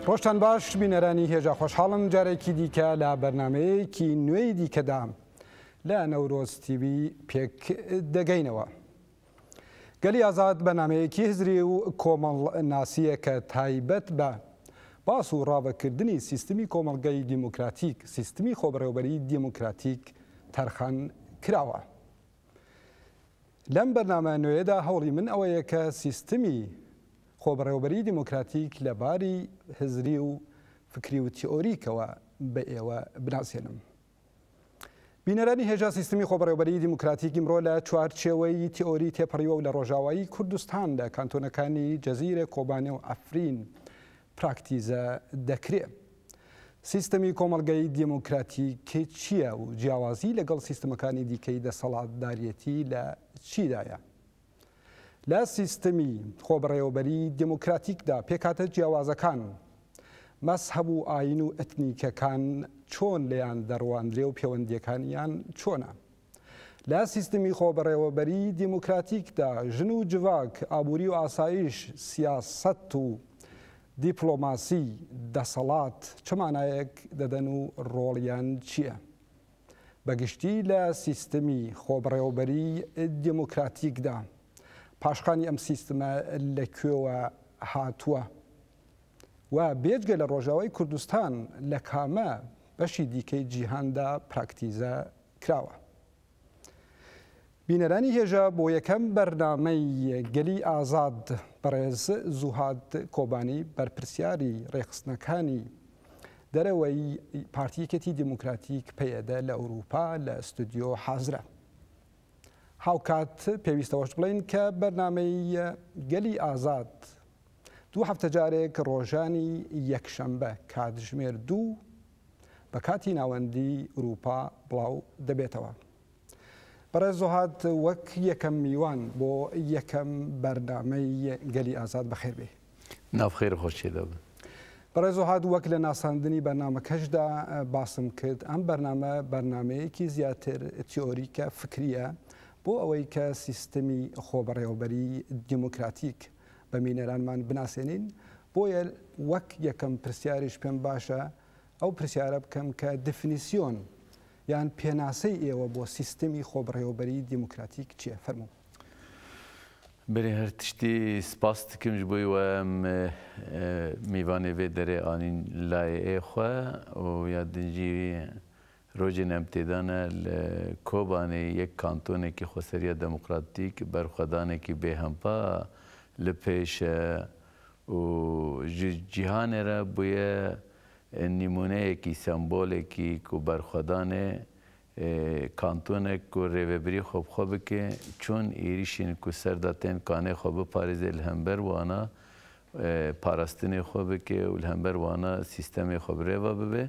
ڕۆژتان باش بینەرانی هێژە خۆشحاڵم جارێکی دیکە لە بەرنمەیەکی نوێی دیکەدا لە نەورۆز تیوی پێک دەگەینەوە. گەلی ئازاد بەنامەیەکی هزری و کۆمەڵ ناسیە کە تایبەت بە باس و ڕاوەکردنی سیستمی کۆمەڵگەی دیموکراتیک، سیستمی خۆبڕێوەبەری دیموکراتیک تەرخان کراوە. لەم بەرنامە نوێیەدا هەوڵی من ئەوەیە کە سیستمی خۆبڕێوەبەری دیموکراتیک لە باری هزری و فکری و تیۆریکەوە بە ئێوە بناسێنم. بینەرانی هێژا سیستمی خۆبڕێوەبەری دیموکراتیک ئیمڕۆ لە چوارچێوەی تیۆری تێپەڕیوە و لە ڕۆژاوایی کوردستان لە کانتۆنەکانی جەزیرە کۆبانێ و ئەفرین پراکتیزە دەکرێت. سیستەمی کۆمەڵگەی دیموکراتیک چییە و جیاوازی لەگەڵ سیستەمەکانی دیکەی دەسەڵاتدارەتی لە چیدایە؟ لە سیستەمی خۆبڕێوەبەری دیموکراتیکدا پێکاتە جیاوازەکان، مەسهەب و ئاین و ئەتنیکەکان چۆن لێیان دەڕواندرێ و پەیوەندیەکانیان چۆنە؟ لە سیستەمی خۆبڕێوەبەری دیموکراتیکدا ژن و جڤاک، ئابووری و ئاسایش، سیاسەت و دیپلۆماسی، دەسەڵات چه مانایەک دەدەن و ڕۆڵیان چییە؟ بەگشتی لە سیستەمی خۆبڕێوەبەری دیموکراتیکدا پاشخانی ئەم سیستەمە لەکوێوە هاتووە و بێجگە لە ڕۆژاوای کوردستان لە کامە بەشی دیکەی جیهاندا پراکتیزە کراوە. بینەرانی هێژە بۆ یەکەم بەرنامەی گەلی ئازاد بەڕێز زوهاد کۆبانی بەرپرسیاری ڕێخستنەکانی دەرەوەی پارتیەکەتی دیموکراتیک پەیەدە لە ئەوروپا لە ئستودیۆ حازرە. هاوکات پێویستەوەش بڵین کە بەرنامەی گەلی ئازاد دوو هەفتە جارێک ڕۆژانی یەکشەمبە کاتژمێر 2 بە کاتی ناوەندی ئەوروپا بڵاو دەبێتەوە. بەڕێز زوهاد وەک یەکەم میوان بۆ یەکەم بەرنامەی گەلی ئازاد بەخێر بێ. ناوخێر خۆشی دەبن. بەڕێز زوهاد وەک لە ناساندنی بەرنامەکەشدا باسم کرد، ئەم بەرنامە بەرنمەیەکی زیاتر تیۆریکە فکریە بۆ ئەوەی کە سیستەمی خۆبڕێوەبەری دیموکراتیک بە مینەرانمان بناسێنین. بۆیە وەک یەکەم پرسیاریش پێم باشە ئەو پرسیارە بکەم کە دفنیسیۆن یان پێناسەی ئێوە بۆ سیستەمی خۆبڕێوەبەری دیموکراتیک چییە؟ فەرموو. برێ هەر تشتی سپاس دکەم ji بۆی وە میوانê vê derê anîn layê xwe û ya dincî rojên em têdane li Kobanê yek kantonekî xweseriya demokratîk berxwedanekî bêhempa li pêş e û ji cîhanê re bûye nîmûneyekî sembolekî ku berxwedanê kantonek ku rêvebirî xwe bi xwe bike çûn êrişên ku serda tên kanê xwe biparêze li hember wana parastinê xwe bike û li hember wana sîstemê xwe bi rêva bibe.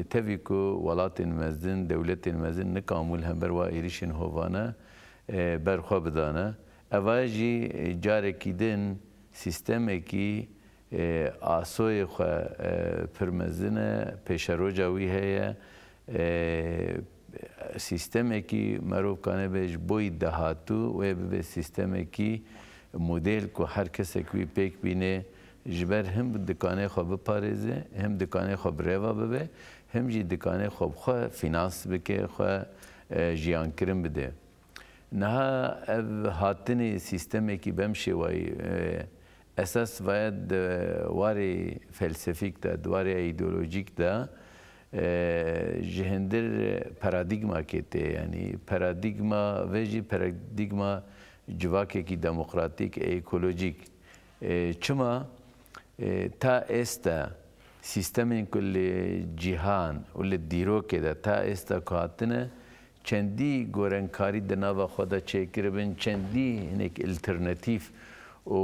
Tevî ku welatên mezin, dewletên mezin nikamû li hember wa êrişên hovane berxwe bidane. Eva jî carekî din sîstemekî asoyê xwe pir mezin e, pêşeroca wî heye, sîstemekî merov kane be ji bo dehatû wê bibe sîstemekî model ku her kesek wî pêk bîne ji ber him dikanê xwe biparêze, him dikanê xwe bi rêva bibe, him jî dikanê xwe bi xwe fînans bike, xwe jiyankirin bide. Niha ev hatinê sîstemekî bem şêwayî esas vaya warê felsefîk de, warê îdeolojîk de ji hindir paradigmakê tê, yanî paradigma ve jî paradigma civakekî demokratîk, ekolojîk. Çima ta êsta sîstemên ku li cîhan û li dîrokê de ta êsta ku hatine çendî gorenkarî di nava xwe de çêkiribin, çendî hinek alternatîv û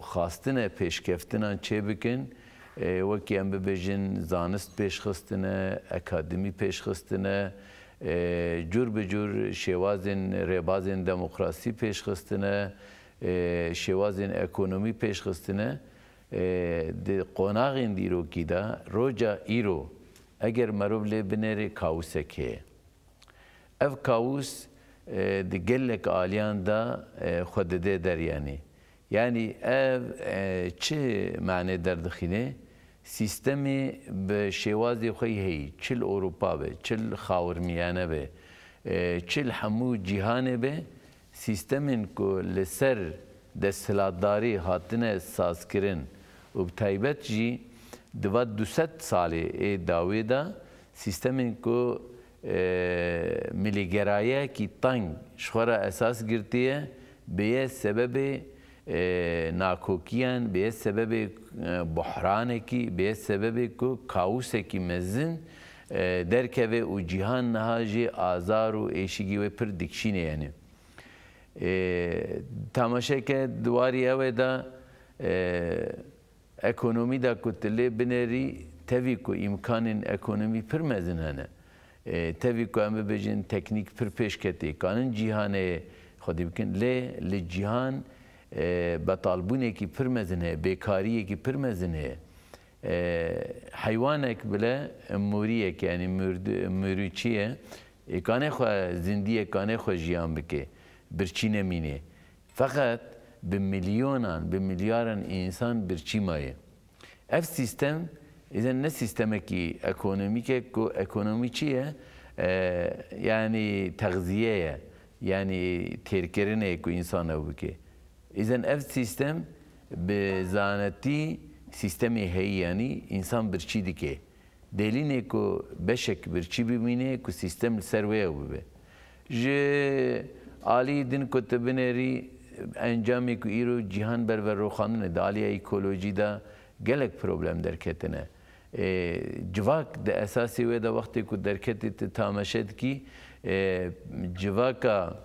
xastinê pêşkeftinan çê bikin. Wekî em bibêjin zanist pêşxistine, akademî pêşxistine, cur bi cur şêwazên rêbazên demokrasî pêşxistine, şêwazên ekonomî pêşxistine. Di qonaxên dîrokî de roca îro eger merov lê binêrê kawusek heye. Ev kawus di gelek aliyan da xwe dide deryanî. Yani ev çi mane derdixîne? سیستمی به شوازی خوی هی چل اروپا به چل خاورمیانه به چل همو جهان به سیستمین که لسر دستهلاتداری هاتنه ساز کرن و بتایبت جی دوات 200 ساله داوی دا سیستمین که ملیگرایه کی تنگ شخورا اساس گرتیه به سبب ناکوکیان به سبب بحران کی به سبب کو کاوس کی مزن درکوه و جهان نهاجی آزار و ایشگی و پر دکشینه یعنی تماشا که دواری اوه دا ekonomi da ku tile bineri tevî ku imkanên ekonomî pir mezin hene. Tevî ku em bibêjin teknîk pir pêşketê kanin cîhanê xwedî bikin lê li cîhan betalbûnekî pir mezin heye, bêkariyekî pir mezin heye. Heywanek bile moriyek yani mürûçî ye kanê xwe zindiyê kanê xwe jiyan bike birçî nemîne. Feqet bi milyonan, bi milyaran insan birçî maye. Ev sistem İzen ne sistemeki ekonomik ku ekonomi çiye yani tagziyeye yani terkerine ku insana buke. İzen ev sistem be zaneti sistemi hey yani insan birçî dike. Deline ku beşek birçî bimine ku sistem serveye bube. Je ali din ku tebineri encamı ku iro cihan berver roxanine daliye ekoloji da gelek problem derketine. Civak de esası ve de vakti ku derketi tamaşed ki civaka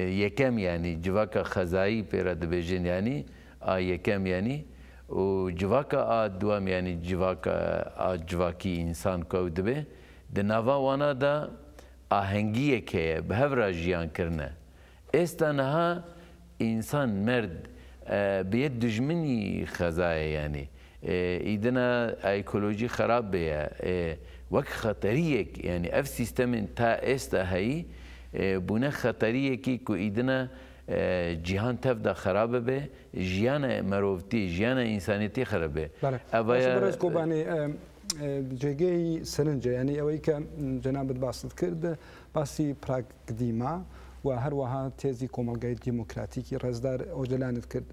yekem yani civaka xazai pera dibêjin yani a yekem yani o civaka a duam yani civaka a civaki insan ko dibe de nava wana da ahengiyek heye behevra jiyan kirne esta naha insan merd biyet dijmini xazaya yani ایدنا ایکولوژی خراب بیه وقت خطریه یعنی اف سیستم تا است هایی بونه خطریه کی کو ایدنا جهان تف دا خرابه به جیان مروفتی جیان انسانیتی خرابه. بله. باشه برای کوبانی جگه سرنجه یعنی اولی که جنابت باست کرد باسی پراگدیما و هر وها تیزی کومالگای دموکراتیکی رزدار اوجلانت کرد.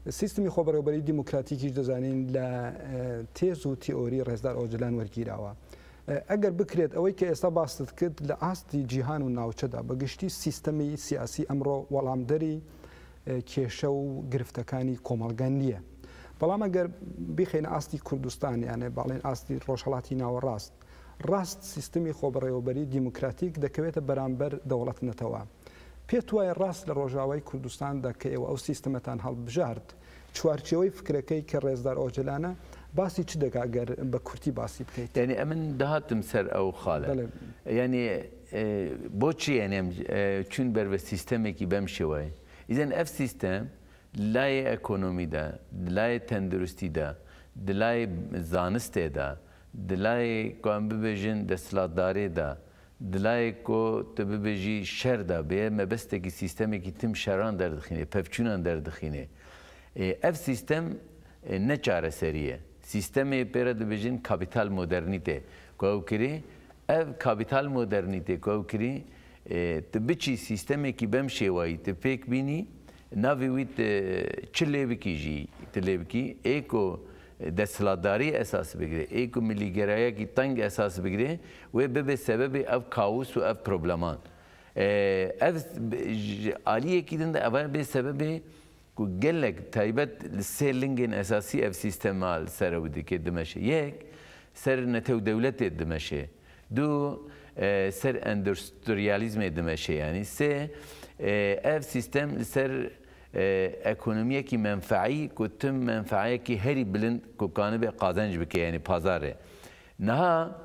سیستمی خۆبەڕێوەبەری دیموکراتیکیش دەزانین لە تێز و تیۆری ڕێزدار ئۆجلان وەرگیراوە. ئەگەر بکرێت ئەوەی کە ئێستا باست کرد لە ئاستی جیهان و ناوچەدا بەگشتی سیستەمی سیاسی ئەمڕۆ وەڵامدەری کێشە و گرفتەکانی کۆمەڵگە نییە. بەڵام ئەگەر بخێنە ئاستی کوردستان یانێ باڵێن ئاستی ڕۆژهەڵاتی ناوەڕاست ڕاست سیستمی خۆبەڕێوەبەری دیموکراتیک دەکەوێتە بەرامبەر دەوڵەت نەتەوە. پێت وایە ڕاست لە ڕۆژاوای کوردستاندا کە ئێوە ئەو سیستەمەتان هەڵبژارد چوارچێوەی فکرەکەی کە ڕێزدار ئۆجلانە باسی چ دەگەر بە کورتی باسی بکەیت یعنی ئەمن داهاتم سەر ئەو خاڵە یعنی بۆچی یعنی چون بەر بە سیستەمێکی بەم شێوەیە ئیزەن ئەف سیستەم لای ئەکۆنۆمیدا لای تەندروستیدا دلای زانستێدا دلای کوان ببێژن دەسەڵاتدارێدا دلای کو تو ببیجی شر دا به مبسته سیستمی که تیم شران دردخینه پفچونان دردخینه اف سیستم نه چاره سریه سیستمی پیرا دبیجین کاپیتال مدرنیته کو کری اف کاپیتال مدرنیته کو کری تو بچی سیستمی که بمشی وای تو پیک بینی ناویت چله بکیجی تله بکی ایکو دستهلاتداری اساس بگیره ایکو ملیگرایی کی تنگ اساس بگیره و به سبب اف کاوس و اف پروبلمان اف عالیه کی دنده اول به سبب کو گلک تایبت سیلینگن اساسی اف سیستمال سرودی که دمشه یک سر نتو دولت دمشه دو سر اندستریالیزم دمشه یعنی سه اف سیستم سر ekonomiye ki menfa'i ku tüm menfa'i ki heri bilin ku kanı be kazanç bike yani pazarı. Naha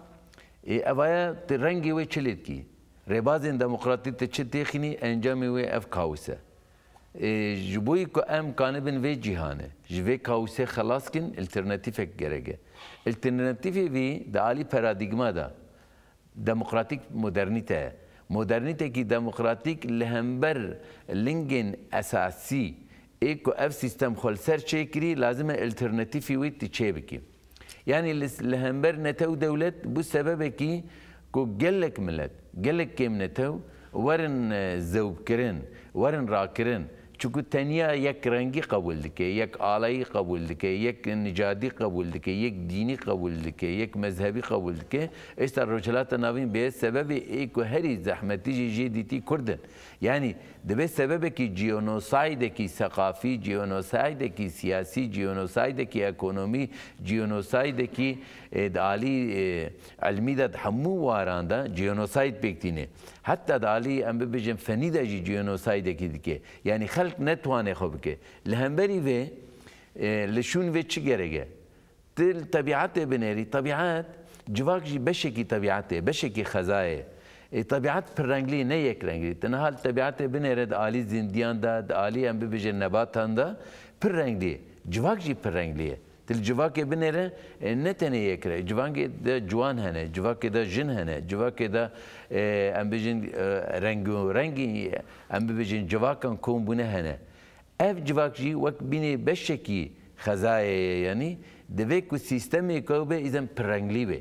evaya rengi ve çelit ki rebazin demokratik te çet tekini encami ve ev kavse. Jiboy ku em kanı bin ve cihane. Jve kavse xalaskin alternatifek gerege. Alternatifi vi da ali paradigma da demokratik modernite. مدرنیته کی دموکراتیک لهمبر لینگن اساسی ایکو اف سیستم خل سر چه کری لازم الټرناتیوی وی تی چه بکی يعني لهمبر نتو دولت بو سببكي كو جلك ملت جلك كيم نتو ورن زوب كرن ورن راكرن چونکو تنیا یک رنگی قبول دکه، یک آلایی قبول دکه، یک نژادی قبول دکه، یک دینی قبول دکه، یک مذهبی قبول دکه. است روشلات ناوین به سبب ایکو هری زحمتی جدیدی کردن. یعنی دبی سبب کی جیونوساید کی ثقافی، جیونوساید کی سیاسی، جیونوساید کی اکونومی، جیونوساید کی دالی علمی داد همو واراندا جیونوساید بکتینه. حتی دالی ام ببجم فنی دا جیونوساید کی دکه. یعنی خلق نتوانه خوب که لهمبری و لشون و چی گرگه تل طبیعت بنری طبیعت جواک جی بشکی طبیعته بشکی خزایه طبیعت پر رنگلی نه یک رنگلی تنها طبیعت بنره دالی زندیان دا دالی ام ببجه نباتان دا پر رنگلی جواک جی پر رنگلیه تل جواک بنره نه تنه یک رنگ جواک دا جوان هنه جواک دا جن هنه جواک دا ام بجن رنگی ام بجن جواکان کون بونه هنه اف جواک جی وقت بینی بشکی خزایه یعنی دوی کو سیستمی کو به ایزن پرنگلی به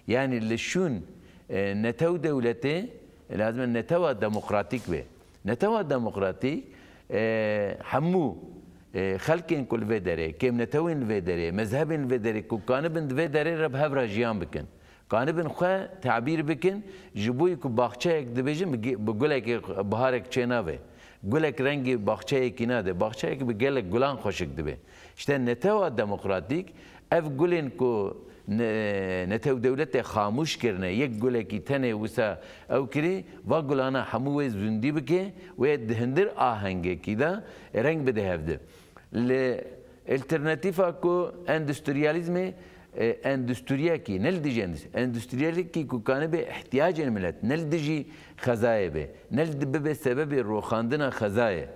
یعنی لشون نتو دولته لازم نتو دموکراتیک به نتو دموکراتیک همو خلقین کل و داره کم نتوین و داره مذهبین و داره کو کانبن و داره رب هفرا جیان بکن کانبن خو تعبیر بکن جبوی کو باغچه یک دبیجم بگله که بهارک چناوه گلک رنگی باغچه کی نده باغچه کی به گلک گلان خوشک دبه işte نتو دموکراتیک اف گلین کو نتو دولت خاموش کرنه یک گلکی تنه وسا او کری و گلانا همو زندی بکه و دهندر آهنگه کی دا رنگ بده هفته ل الترناتیفا کو اندستریالیزم اندستریا کی نل دیجی اندستریالی کی کو کانه به احتیاج الملت نل دیجی خزایه به نل به سبب روخاندن خزایه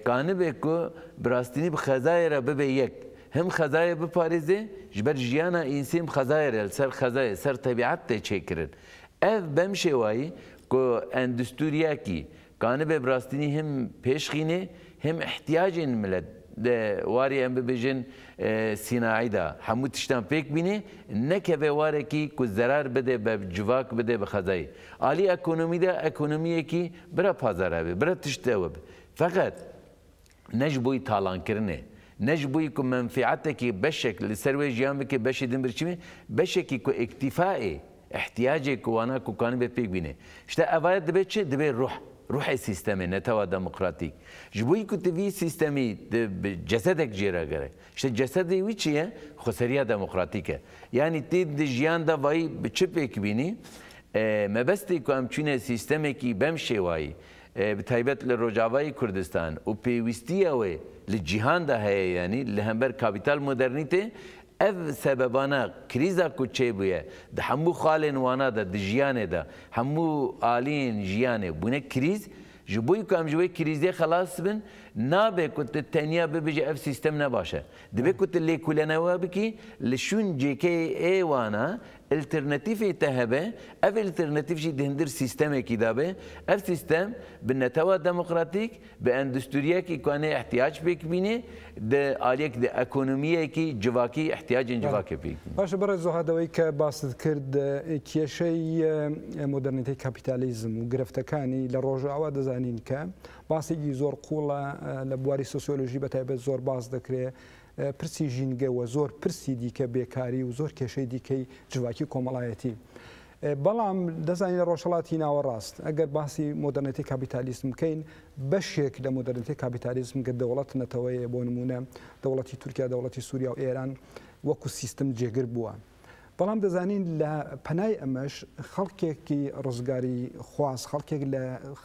کانه به کو براستینی به خزایه را به یک هم خزایه به پاریزه جبر جیانا انسان خزایه سر خزایه سر طبیعت ته چکرد اف بمشه وای کو اندستریا کی کانه به براستینی هم پیشخینه هم احتیاج الملت واری ام ببجن صناعی دا همو تشتان پیک بینه نکه واره کی کو ضرر بده به جواک بده به خزایی عالی اکونومی دا اکونومیه کی برا پازاره به برا تشته و فقط نجبوی تالان کرنه نجبوی کو منفعته کی بشکل سروی جیان که بشیدن برچمی بشکی کو اکتفاء احتیاجی کو وانا کو کانی به پیک بینه işte اول دبه چه دبه روح سیستمی نتوا دموکراتیک جبوی کو تیوی سیستمی جسدک جیرا گره işte جسدی وی چیه خسریه دموکراتیکه yani تید جیان دا وای بچه پیک بینی مبستی کو امچونه سیستمی کی بمشه وای بتایبت لروجاوای کردستان و پیوستیه و لجهان ده هی yani لهمبر کاپیتال مدرنیته ev sebebana kriza ku çebuye de hamu xalên wana da di jiyanê da hemû aliyên jiyanê bûne kriz ji bo ku em ji wê krîzê xelas bin nabe ku tu teniya bibêje ev sîstem ne baş e dibe ku tu lêkulenewa bikî li şûn cêkeyê wana alternatîfê te hebe ev alternatîf jî dihindir sîstemekî dabe ev sîstem bi netewa demokratîk bi endüstriyekî ku hene ihtiyac pêk bîne de aliyek de ekonomiyekî civakî ihtiyacên civakê pêk bîne. Baş bi zûhadeweyî ke basit kird kêşeyî modernîtê kapîtalîzm û gireftekanî li rojawa dizanîn ke basîkî zor qûla li buwarî sosyolojî betaybet zor baz dikire پرسی ژینگە و زۆر پرسی دیکە بێکاری و زۆر کێشەی دیکەی جوواکی کۆمەڵایەتی بەڵام دەزانین لە ڕۆژهەڵاتی ناوەڕاست ئەگەر باسی مۆدرنیتی کاپیتالیزم بکەین بەشێک لە مۆدرنیتی کاپیتالیزم کە دەوڵەت نەتەوەیە بۆ نمونە دەوڵەتی تورکیا دەوڵەتی سووریا و ئێران وەکو سیستم جێگر بووە بەڵام دەزانین لە پەنای ئەمەش خەڵکێکی ڕزگاری خواست خەڵکێک لە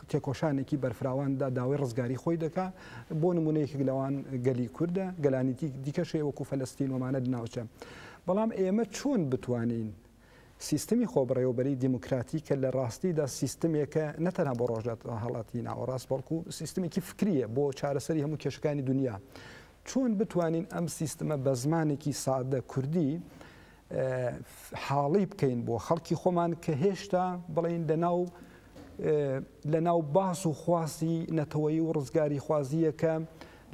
تێکۆشانێکی بەرفراواندا داوای ڕزگاری خۆی دەکات بۆ نمونەیەکی لەوان گەلی کووردە گەلانیتی دیکەشەیە وەکو فەلەستین ومانە ناوچە بەڵام ئێمە چۆن بتوانین سیستمی خۆبڕێوەبەری دیموکراتیکە لە ڕاستیدا سیستمێکە نەتەنها بۆ ڕۆژهەڵاتی ناوەڕاست بەڵکو سیستمێکی فکریە بۆ چارەسەری هەموو کێشەکانی دنیا چۆن بتوانین ئەم سیستمە بە زمانێکی سادە کوردی حاڵی بکەین بۆ خەڵکی خۆمان کە هێشتا بڵین لە ناو باس و خواستی نەتەوەیی و ڕزگاری خوازیەکە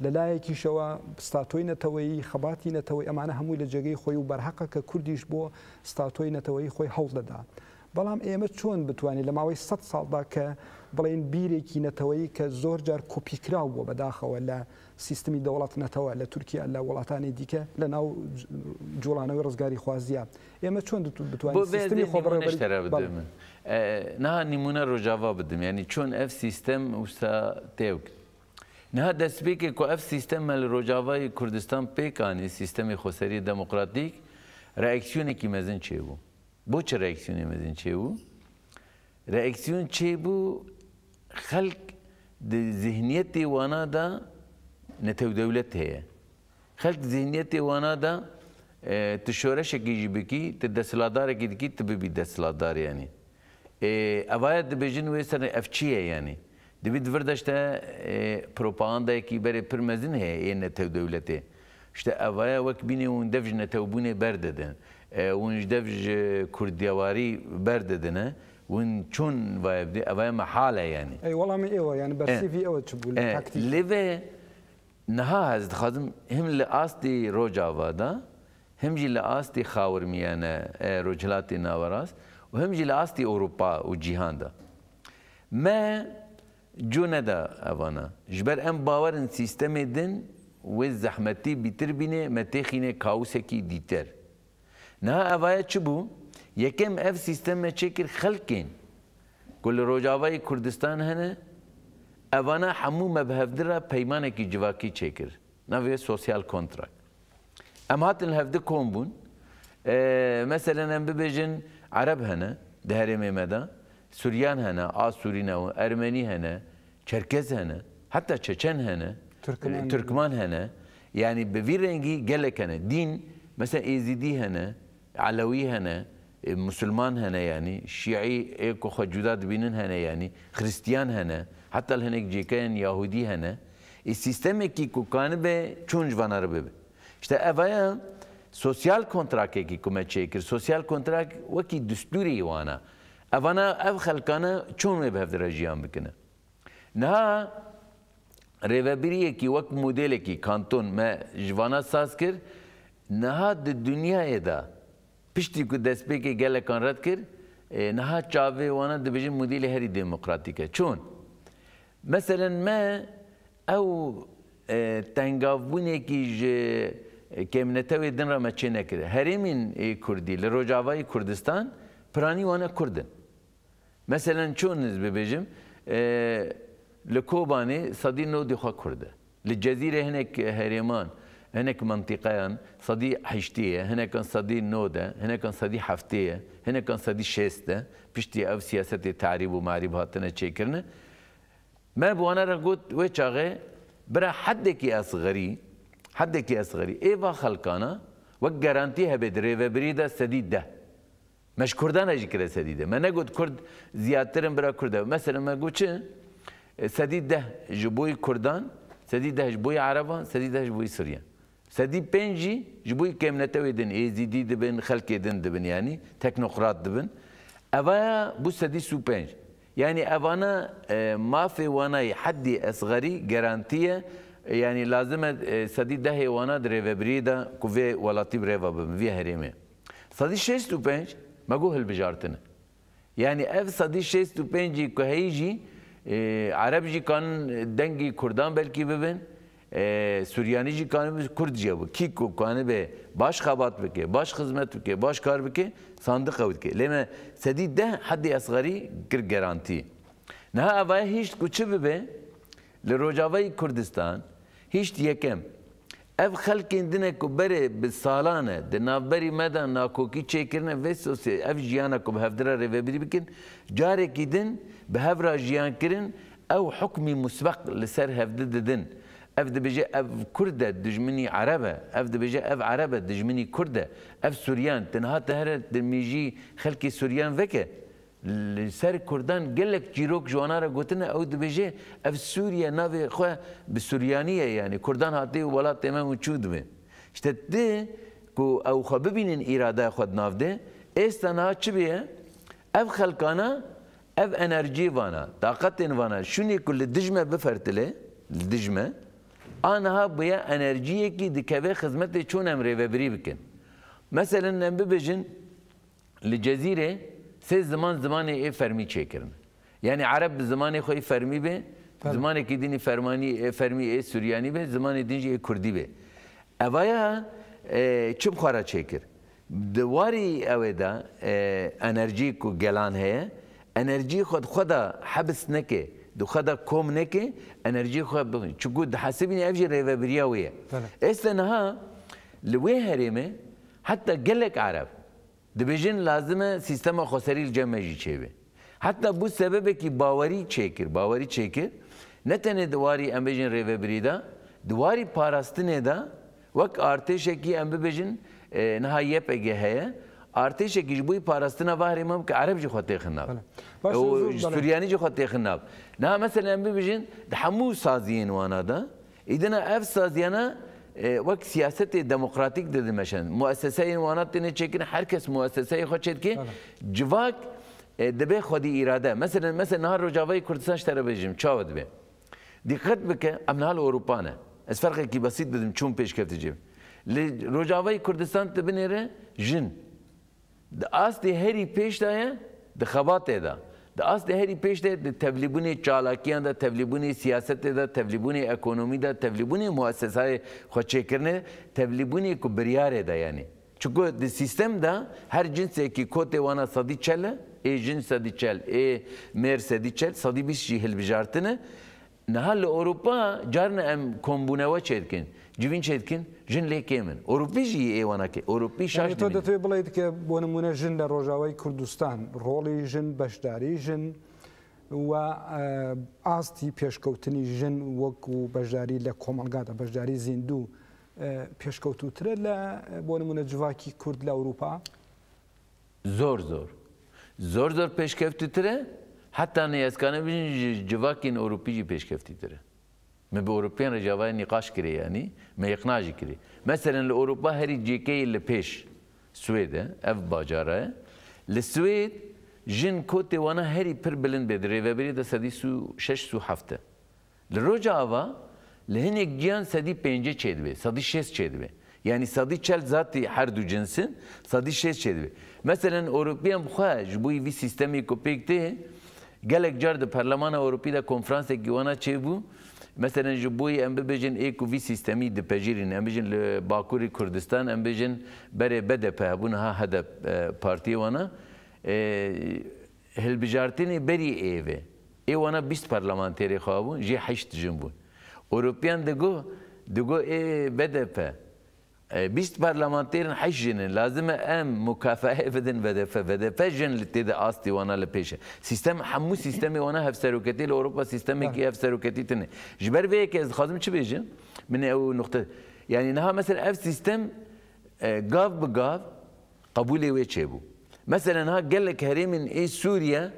لە لایەکیشەوە ستاتۆی نەتەوەیی خەباتی نەتەوەی ئەمانە هەمووی لە جێگەی خۆی و بەرحەقە کە کوردیش بۆ ستاتۆی نەتەوەیی خۆی هەوڵ دەدا. بەڵام ئێمە چۆن بتوانین لە ماوەی 100 ساڵدا کە بڵێن بیرێکی نەتەوەیی کە زۆر جار کۆپیکراو بووە بەداخەوە لە سیستمی دەوڵەت نەتەوە لە تورکیا لە وڵاتانی دیکە لە ناو جوڵانەوەی ڕزگاری خوازیە ئێمە چۆن بتوانین سیستمی خۆبڕێوەبەری نها نمونە ڕۆژاوا بدم ینی چۆن ئەف سیستەم وستا تێوک نها دەستپێکێک و ئەف سیستەمە لە ڕۆژاوای کوردستان پێکانی سیستەمی خۆسەری دەموقراتیک ڕائەکسیۆنێکی مەزن چێبوو. بۆ چه ڕائەکسیۆنی مەزن چێبوو؟ ڕائەکسیۆن چێبوو خەڵک ذهنیەتی وانادا نەتەو دەولەت هەیە. خەڵک ذهنیەتی وانادا tu şoreşekî jî bikî tu desthilatdarekî dikî tu bibî desthilatdar yanî. Evaya dibêjin wê ser ev çi ye yanî. Dibî divir de işte propagandayekî berê pir mezin heye ê netew dewletê. İşte evaya wek bînê hûn dev ji netewbûnê berdidin. Hûn ji dev ji kurdyawarî berdidine. Hûn çûn vaya bidê evaya mehal e yanî. Welamê ew yani bersîvî ew çi bû lê vê niha ez dixwazim him li astê Rojava da hem jî li astê Xawermiyane Rojhilatê Nawerast û hem jî li astê Ewropa û cîhan da. Me co neda evana. Ji ber em bawerin sîstemê din wê zehmetî bîtir bîne me têxîne kaosekî dîter. Niha evaya çi bû? Yekem ev sîsteme çêkir xelkên ku li Rojavayê Kurdistan hene evana hemû mebhevdira peymanekî civakî çêkir. Navê sosyal kontrakt. Em hatin li hevdî kom bûn. Meselen em bibêjin Ereb hene di herêmê me de, Suryan hene, Asûrî ne Ermenî hene, Çerkez hene, heta Çeçen hene, Türkman hene. Yani bi vî rengî gelek hene. Dîn mesela Êzîdî hene, Alewî hene, Müslüman hene yani, Şiî ê ku xwe cuda dibînin hene yani, Xristiyan hene, heta li hinek cêkeyên Yahudî hene. Sîstemekî ku kanibe çûn ji vana re bibe. İşte evaya sosyal kontrakekî ku me çêkir, sosyal kontrak wekî distûrê wana. Evana ev xelkane çûn wê bi hev de jiyan bikine. Niha rêvebiriyekî wek modelekî kanton me ji vana saz kir, niha di dunyayê da piştî ku destpêkê gelekan red kir, niha çavê wana dibêjin modelê herî demokratîk e. Çûn? Meselen me ew tengavbûnekî ji kêmnetewê din re me çê nekiriye. Herêmên Kurdî li Rojavayê Kurdistan piranî wane Kurd in. Meselen çûn ez bibêjim li Kobanê sedî nodê xwe Kurd e. Li Cezîrê hinek herêman, hinek mentîqeyan sedî heştê ye, hinekan sedî nod e, hinekan sedî heftê ye, hinekan sedî şêst e. Piştî ev siyasetê terîb û marîb hatine çêkirine. Me bi wana re got wê çaxê bira heddekî esxerî êva xelkana wek gerantî hebe di rêvebirî de sedî de. Me ji Kurdan re jî kire sedî de. Me negot Kurd ziyadtirin bira Kurd e. Mesela me got çi? Sedî deh ji boî Kurdan, sedî deh ji boî Ereban, sedî deh ji boî Suryan. Sedî pênc jî ji boî kêmnetewê din, Êzîdî dibin, xelkê din dibin yani, teknokrat dibin. Evaya bû sedî sû pênc. Yani evana mafê wanayê heddî esxerî garantiye yani lazim e sedî dehê wana di rêvebirî de ku vê welatî bi rêva bibin, vê herêmê. Sedî şêst û pênc me got hilbijartine. Yani ev sedî şêst û pêncî ku heyî jî Ereb jî kanin dengî Kurdan belkî bibin, Suryanî jî kanin Kurd jî bu. Kî ku kanibe baş xebat bike, baş xizmet bike, baş kar bike, sandık ew dike. Lê me sedî deh heddî esxerî kir garantî. Niha evaya hîşt ku çi bibe li Rojavayê Kurdistan hîşt yekem. Ev xelkên dine ku berê bi salan e di navberî me de nakokî çêkirine vê ev jiyana ku bi hevdira rêvebirî bikin, carekî din bi hev ra jiyan kirin, ew hukmî musbeq li ser hevdî didin. Ev dibêje ev Kurd e dijminî Ereb e, ev dibêje ev Ereb e dijminî Kurd e, ev Suryan tenha te here dimîjî xelkê Suryan veke. Li ser Kurdan gelek çîrok ji wana re gotine ew dibêje ev Sûriye navê xwe bi Suryanî ye yani Kurdan hatî welatê me û çû dibe. İşte di ku ew xwe bibînin îradeya xwe di nav de, êsta niha çi bêye? Ev xelkana ev enerjî vana, taqetên vana şûnê ku li dijme bifertile, li dijme آنها بیا انرژیه کی دکوه خدمت چون امره و بری بکن مثلا نم ببجن لجزیره سه زمان ای فرمی چکرن یعنی عرب زمان خوی فرمی به زمان کی دینی فرمی ای سوریانی به زمان دینی ای کردی به اوایا چوب خورا چکر دواری اودا انرژی کو گلان هه انرژی خدا حبس نکه دو خدا کوم نکه انرژی خود بگن چون حسبینی افجی ریو بریاویه استنها لوی هریمه حتی گلک عرب دبیجن لازمه سیستم خسری الجمعی چیه حتی بو سببه کی باوری چکر نه تنه دواری ام بجن ریو بریدا دواری پاراستنه دا وک ارتشه کی ام بجن نهایه پگه هه ارتش کی جبوی پاراستنا واره مم که عرب جی خاطر خناب و سوریانی جی خاطر خناب نه مثلا ببینید دحمو سازین وانا دا ایدنا اف سازیانا وقت سیاست دموکراتیک دادم مشان مؤسسه وانا تنه چکن هر کس مؤسسه خود چد که جواک دبی خودی اراده مثلا نهار رجاوی کردستان اشترا بجیم چاود به دقت بکه امنال اروپا نه از فرقی کی بسیط بدم چون پیش کفت جیم رجاوی کردستان تبنیره جن د اصل هری پیش دایه د خبات ده د اصل هری پیش ده د تبلیغونی چالاکیان ده تبلیغونی سیاست ده تبلیغونی اکونومی ده تبلیغونی مؤسسات خودچکرنه تبلیغونی کو بریاره ده یعنی چون د سیستم ده هر جنس کی کوته وانا صدی چله ای جنس صدی چل ای مر صدی چل صدی بیش جهل بجارتنه نهال اروپا جارنا ام کومبونوا چedkin جوین چedkin جن لیکیمن اروپی جی ایوانا که اروپی شاش تو دتوی بلاید که بو نمونه جن در روجاوی کردستان رولی جن بشداری جن و آستی پیشکوتنی جن وکو بشداری لکومالگادا بشداری زیندو پیشکوتوتره ل بو نمونه جواکی کرد لاوروپا زور پیشکوتوتره حتی نیازکانه بین جواکین اروپی جی پیشکوتوتره ما بأوروبيان رجاوي نقاش كري يعني ما يقنعش كري مثلا لأوروبا هري جيكي اللي بيش سويد اف باجارة للسويد جن كوتي وانا هري بربلن بدري وبري ده سدي سو شش سو هفته للرجاوا لهنيك جيان سدي بينجي چيدوي سدي شش چيدوي يعني سدي چل ذاتي هر دو جنسن سدي شش چيدوي مثلا أوروبيان بخواج بوي في سيستمي كوبيكتي قالك جارد برلمان أوروبي ده كونفرانس جوانا چيبو مثلا جبوی ام ببجن ایکو وی سیستمی د پجیرین ام بجن باکوری کردستان ام بجن بره بده په بونها هدا پارتی وانا هل بجارتنی بری ایوه ای وانا 20 پارلمانتری خوابون جی 8 جنبون اوروپیان دگو ای بده په 20 پارلمانترین 8 جنن لازم ام مكافاه بدن بده فجن لتدا استي وانا لبيشه سيستم حمو سيستمي وانا هف سروكتي لاوروبا سيستمي كي هف سروكتي تنه جبر بيك از خازم چه بيجي من او نقطه يعني نها مثلا اف سيستم قاف بقاف قبولي ويتشبو مثلا ها قال لك هريمن اي سوريا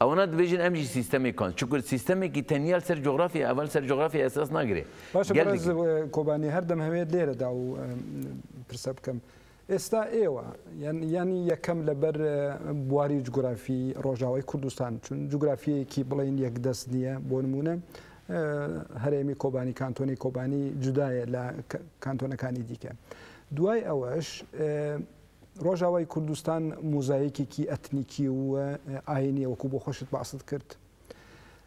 او ند بيجن امجي سيستمي كون شكل سيستمي كي تنيال سر جغرافيا اول سر جغرافيا اساس ناغري باش برز كوباني هردم هويد ليره داو برسب كم استا ايوا يعني يكم لبر بواري جغرافي روجاوي كردستان چون جغرافي كي بلاين يك دس نيه بونمونه هرمي كوباني كانتوني كوباني جدايه لا كانتونه كاني ديكه دواي اوش روجاوی کردستان موزاییکی کی اتنیکی و آینی و کوبو خوشت باسط کرد.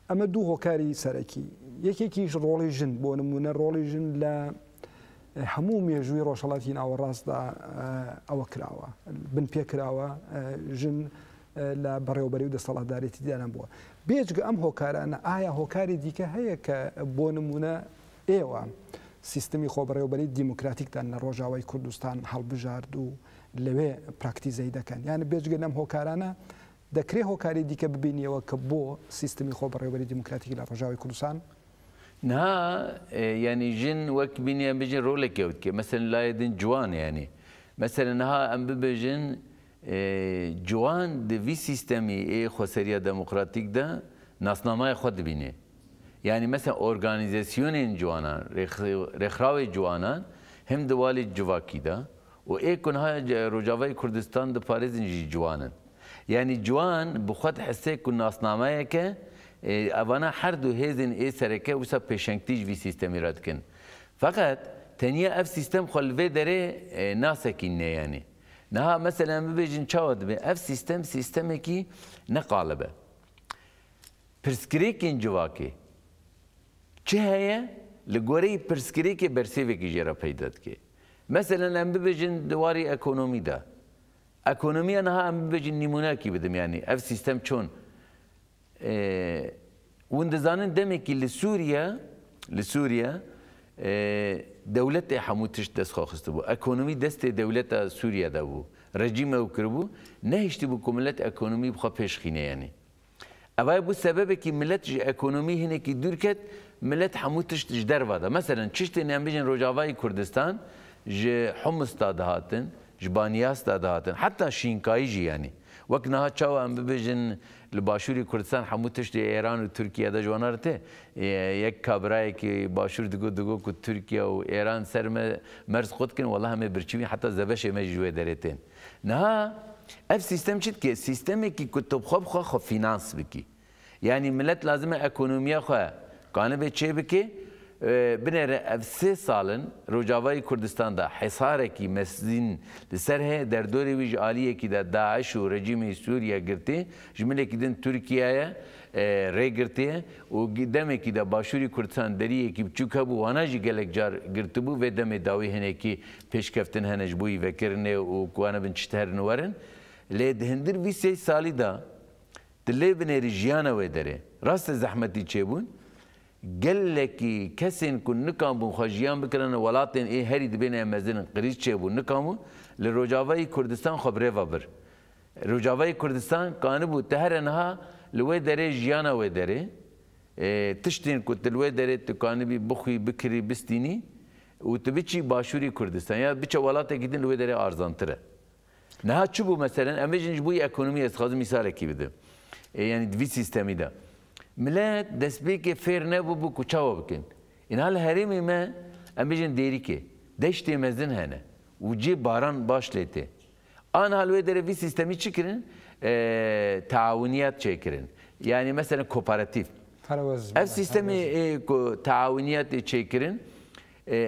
اما دو هکاری سرکی. یکیش رولی جن بون من رولی جن ل هموم یجوی روشلاتین او راس دا او کراوا بن پی کراوا جن ل بریو بریو دستالله داری تیدانم بوا. بیچ ام هکاران آیا هکاری دیگه هیا که بون من ایوا سیستمی خبری بری دموکراتیک دان روجاوی کردستان حل بجارد و لوی پراکتیزی دکن یعنی بیشترم هکارانه دکری هکاری دیگه ببینی و کبو سیستمی خبری بری دموکراتیک لروجاوی کردستان نه يعني جن وقت بيني بيجن رولك يود كي مثلا لا يدين جوان يعني مثلا ها ام بيجن جوان د في سيستمي اي خسريه ديمقراطيك ده ناسنامه خود بيني يعني مثلا اورغانيزاسيون جوانان رخراوي جوانان هم دوالي جواكي ده و ايكون ها روجاوي كردستان د باريس جوانن يعني جوان بخوت حسه كن ناسنامه که اوانا هر دو هزن ای سرکه وسا پیشنگتیج وی سیستمی راد کن fakat teniye ev sistem xolve dere nasekinne yani. Naha mesela bibêjin çawa dibe ev sistemekî ne qalibe. Pirsgirêkên civakê çi heye li goreyî pirsgirêkê bersêvekî jê re peyda dike. Mesela em bibêjin di warê ekonomî de. Ekonomiya niha em bibêjin nîmunekî bidim yani ev sistem çûn. Hûn dizanin demekî li Sûriye dewletê hemû tişt destxwe xistibû. Ekonomî destê dewleta Sûriye de bû. Rejîme ew kiribû, nehiştibû ku millet ekonomî bixwe pêşxîne yani. Evay bu sebebekî millet ji ekonomî hinekî dûr ket, millet hemû tişt ji derve de. Mesela çiştên em bêjin Rojavayê Kurdistan ji Humus da dihatin, ji Baniyas da dihatin, heta şînkayî jî yani. Wek niha çawa em bibêjin li Başûrê Kurdistan hemû tiştê Êran û Tirkiye'de ji wan re tê. Yek kabrayekî Başûr digo ku Tirkiye û Êran ser me merz xwe dikin, wela em ê birçîvîn heta zebeşê me jî wê derê tên. Niha ev sistem çi dike? Sistemekî ku tu xwe finans bikî. Yani millet lazim e ekonomiya xwe kanibê çê bike, binêre ev 3 salin Rojavayê Kurdistan'da hesarekî mezin li ser heye derdorê wî ji aliyekî de Daeş û rejîmê Sûriye girtî, ji milekî din Tirkiyeye rê girtiye û demekî de Başûrê Kurdistan deriyekî biçûk hebû, wana jî gelek car girtibû vê demê dawî hinekî pêşkeftin hene ji bo wî vekirinê û ku wane bin çi herin werin. Lê di hindir vî 3 salî da dilê binêrî jiyana wê derê rast zehmetî çêbûn. Gelekî kesên ku nikambûn xwe jiyan bikirin welatên ê herî dibêne em mezinin qirîz çêbûn nikambûn li Rojavayê Kurdistan xwe birêva bir. Rojavayê Kurdistan kanibû te here niha li wê derê jiyana wê derê tiştên ku tu li wê derê tu kanibî bixwî bikirî bistînî û tu biçî Başûrê Kurdistan ya biçe welatekî din li wê derê arzantir e. Niha çi bû mesela em bêjin ji bo ekonomî ez dixwazim mîsalekî bidim. Yani vî sistemî de. Millet destpêkê fêr nebûbû ku çawa bikin. Îna li herêmê me em bêjin dêrîkê, deştê mezin hene û cê baran baş lê tê. Aniha li wê derê vî sistemî çi kirin? Taawuniyat çêkirin. Yani mesela kooperatif. Ev sistemê taawuniyatê çêkirin.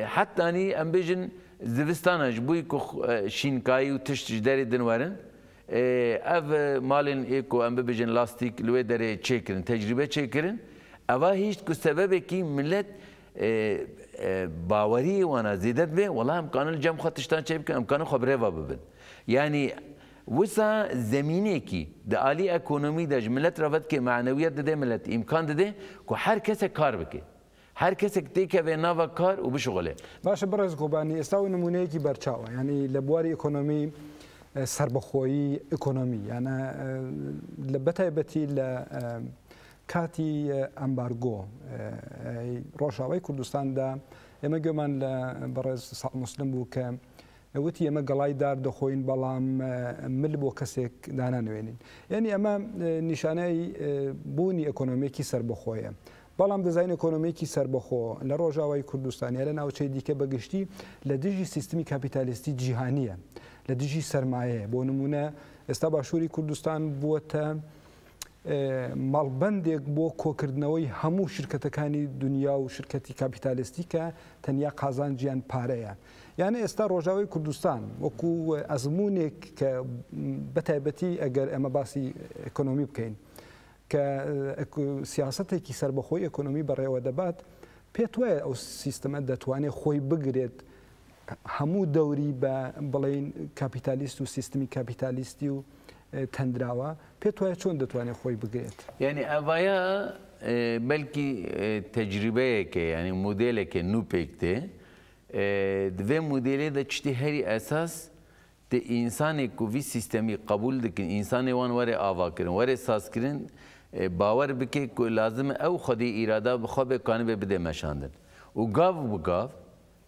Hettanî em bêjin zivistana ji bo ku şînkayî û tişt ji derê din werin. Ev malên ê ku em bibêjin lastik li wê derê çêkirin, tecrübe çêkirin. Eva hiç ku sebebekî millet baweriyê wana zêde dibe, wela em kanin cem xwe tiştan çê bikin, em kanin xwe birêva bibin. Yani wisa zemînekî di alî ekonomî de ji millet re vedikê manewiyet dide millet îmkan dide ku her kesek kar bike. Her kesek têkeve nava kar û bişuxile. Baş Birêz Gobanî, êsta wî nimûneyekî berçawa. Yani li buwarî ekonomî سربەخۆیی ئۆکۆنۆمی یانە لە بەتایبەتی لە کاتی ئەمبارگۆ ڕۆژاوای کوردستاندا ئێمە گوێمان لە بەڕێز ساڵ موسلم بوو کە وتی ئێمە گەڵای دار دەخۆین بەڵام مل بۆ کەسێک دانانوێنین. یعنی ئەمە نیشانەی بوونی ئۆکۆنۆمیەکی سربەخۆیە. بەڵام دەزانین ئۆکۆنۆمیەکی سربەخۆ لە ڕۆژاوای کوردستانیا لە ناوچەی دیکە بەگشتی لە دژی سیستمی کاپیتالیستی جیهانیە. لە دژی سەرمایە بۆ نمونە ئێستا باشووری کوردستان بووەتە ماڵبەندێک بۆ کۆکردنەوەی هەموو شرکەتەکانی دنیا و شرکەتی کاپیتالیستی کە تەنیا قازانجیان پارەیە. یانە ئێستا ڕۆژاوای کوردستان وەکو ئەزمونێک کە بەتایبەتی ئەگەر ئەمە باسی ئەکۆنۆمی بکەین کە سیاسەتێکی سربەخۆی ئەکۆنۆمی بەڕێوە دەبات، پێت وایە ئەو سیستەمە دەتوانێت خۆی بگرێت هەموو دەوری بە بڵێن کاپیتالیست و سیستمی کاپیتالیستی و تەندراوە پێت وایە چۆن دەتوانێت خۆی بگرێت؟ یعنی ئەڤایە بەلکی تەجریبەیەکە ینی مودێلێکە نوپێک تێ divê modêlê de çiştî herî esas di însanê ku vî sistemî qebûl dikin, însanê wan were avakirin, were sazkirin, bawer bike ku lazim e ew xwedî îrada bi xwe bê kanibê bide meşandin. û gav bi gav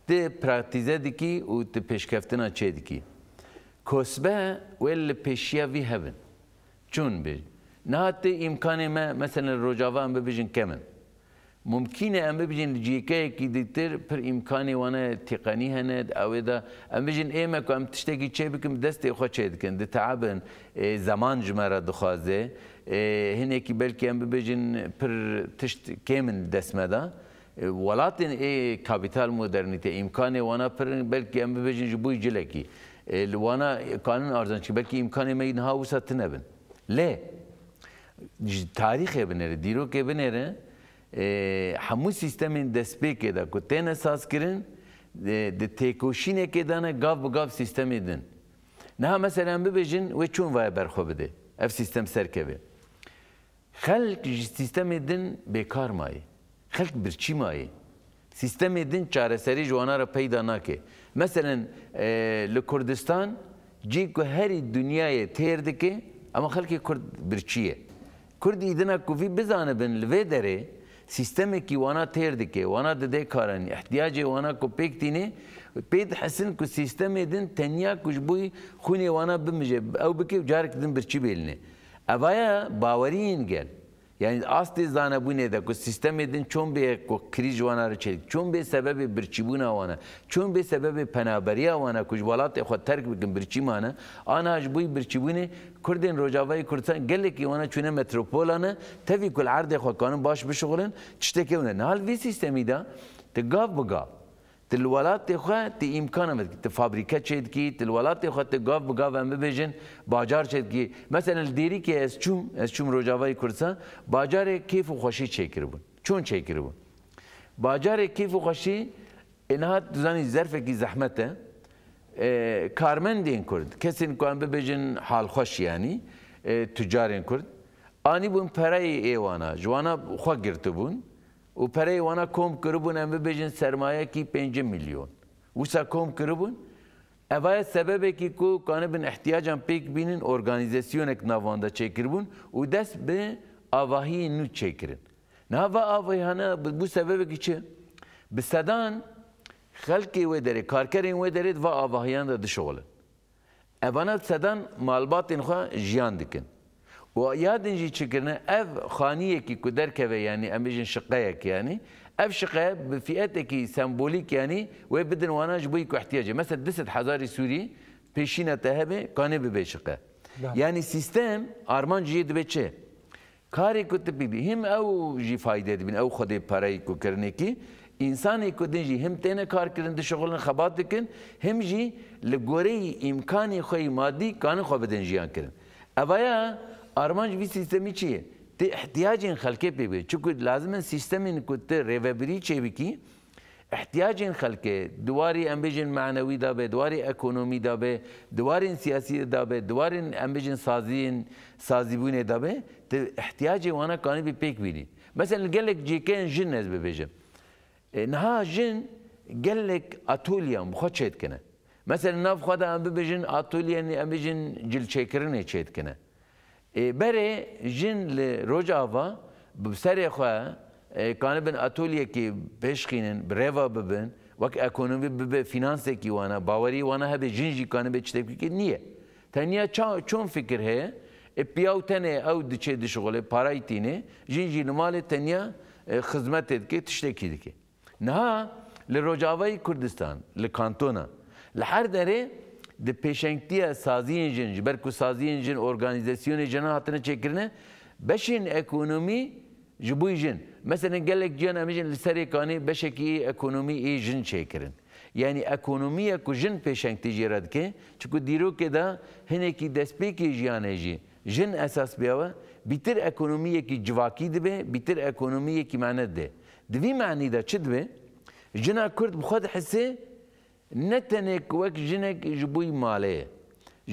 ti praktîze dikî û ti pêşkeftina çê dikî. Kosbe wê li pêşiya vî hebin. Çûn bêj. Niha tê îmkanê me mesela rojava em bibêjin kemin. ممکن ام ببینیم جیکه کی دیتر پر امکانی وانه تقنی هنه اویدا ام ببینیم ایمه که ام تشتگی چه بکم دستی خود چه دکن دتعبن زمان جمره دخوازه هنه کی بلکه ام ببینیم پر تشت کمن دست مدا ولاتن ای کاپیتال مدرنیته امکان وانا پرن بلکه ام ببجن جبوی جلکی وانا قانون ارزان چی بلکه امکان ما اینها وسط نبن له تاریخ بنره دیرو که بنره همون سیستم دسپی که دا کو تن اساس کرن د تکوشینه که دانه گاف بگاف سیستم دن نه مثلا ببجن و چون وای برخو بده اف سیستم سرکبه خلق سیستم دن بیکار مایه خلق برچی مایه سیستم دن چارەسەری جوانا را پیدا ناکه مثلا لکردستان جی کو هری دنیای تیر دکه اما خلق کرد برچیه کرد ایدنا کوفی بزانه بن لوی داره سیستمی کی وانا تیر دکه وانا دده کارانی احتیاجی وانا کو پیکتینه پید حسن کو سیستم دن تنیا کش بوی خونی وانا بمجه او بکی جارک دن برچی بیلنه اویا باورین گل yani asli zana bu ne de ko sistem edin çon be ko kriz wana çelik çon be sebebi birçibuna wana çon be sebebi penaberiya wana kuj valat xo terk bikin birçimana ana bu birçibune kurdin rojavay kurtan gelek wana çune metropolana tavi kul arde xo kanun baş bişğulun çteke wana nal vi sistemi da te gav bu gav الولات خو تی امکان مد تی فابریکه چید کی الولات خو تی گاو بگاو ام ببیجن بازار چید کی مثلا دیری که از چوم روجاوای کردستان بازار کیف و خوشی چیکر بون چون چیکر بون بازار کیف و خوشی اینها دزانی ظرف کی زحمته کارمندین کرد کسین کو ام ببیجن حال خوش یعنی تجارین کرد آنی بون پرای ایوانا جوانا خو گرت بون و پرای وانا کم کربون ام ببیجن سرمایه کی 5 میلیون وسا کم کربون اوای سببه کی کو کانه بن احتیاجم پیک بینن ارگانیزاسیون اک نواندا چیکربون و دست به آواهی نو چیکرن نه و آواهی هنه bu سببه کی چه به صدان خلقی و داره کارکرین و داره و آواهیان دا دشغله اوانا صدان مالباتین خو جیان دکن و یادنجی چکرنه اف خانیه کی کدر که یعنی امیجن شقایه یعنی اف شقایه بفئته کی سمبولیک یعنی و بدن واناج بوی کو احتیاجه مثلا 10,000 سوری پیشینه تهبه کانه به شقه yani sistem armancıyı de beçe kari kutubi hem او جی فایده دبین او خود پرای کو کرنه کی انسانی کو دنجی هم تنه کار کرنده شغلن خبات دکن هم جی لگوری امکانی خوی مادی کان خو بدنجیان کرن اویا armanc bir sistemi çiye te ihtiyacın halke pebe çünkü lazımın sistemin kutte revebri çeviki ihtiyacın halke duvari embejin manevi da be duvari ekonomi da be duvarin siyasi da be duvarin embejin sazibune da be te ihtiyacı wana kanı bir pek biri mesela gelek ciken jin ez bebejim naha jin gelek atolyam xoçet kene mesela nav khada embejin atolyen embejin cil çekirin çet kene بره جن لروجاوا بسری خو کانه بن اتولیه کی پیشخینن بروا ببن وک اکونومی به فینانس کی وانا باوری وانا هبه جنجی کانه به چتک کی نیه تنیا چون فکر هه پیاو تنه او دچه دشغله پارایتینه جنجی نمال تنیا خدمت کی تشتکی دکی نه لروجاوای کردستان لکانتونا لهر دره de peşenktiye saziyen jin jiberku saziyen jin organizasyonu jina hatine çekirne beşin ekonomi jibu jin mesela gelek jin amijin liseri kani beşeki ekonomi i jin çekirin yani ekonomiye ku jin peşenkti jirad ke çünkü diro ke da heneki despeki jiyaneji jin esas biava bitir ekonomiye ki civaki dibe bitir ekonomiye ki manet de dvi mani da çidbe jina kurd bxad hisse نتنك وك جنك جبوي ماليه